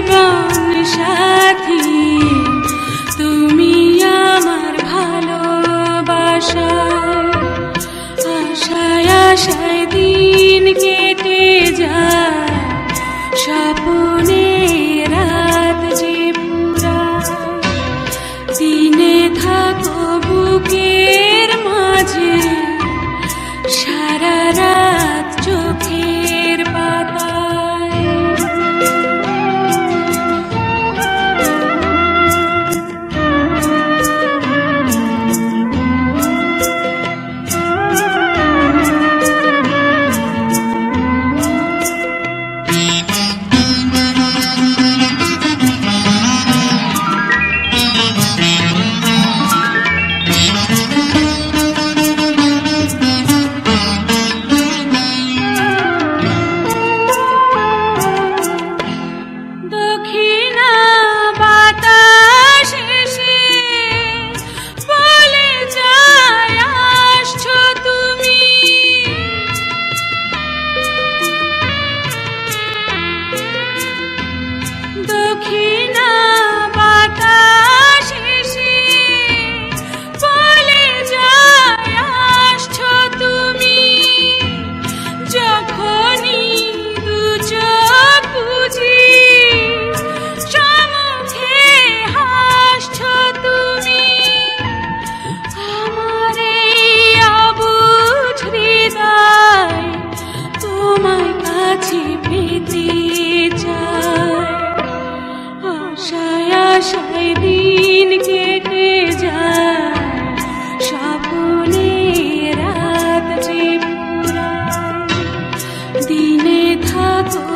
জীবন সাথী, তুমি আমার ভালোবাসা। আশায় আশায় দিন কেটে যায়, স্বপ্নে রাত যে পুরায়। দিনে থাকো বুকের মাঝে, সারা রাত চোখের পাতায়। দক্ষিণা বাতাস এসে বলে যায়, আসছো তুমি। দক্ষিণা বাতাস এসে বলে যায়, আসছো তুমি। যখনই দু চোখ বুঝি, সম্মুখে হাসছো তুমি। আমার এই অবুঝ হৃদয় তোমায় কাছে পেতে চায়। আশায় আশায় দিন কেটে যায়, স্বপ্নে রাত যে পুরায়। দিনে থাকো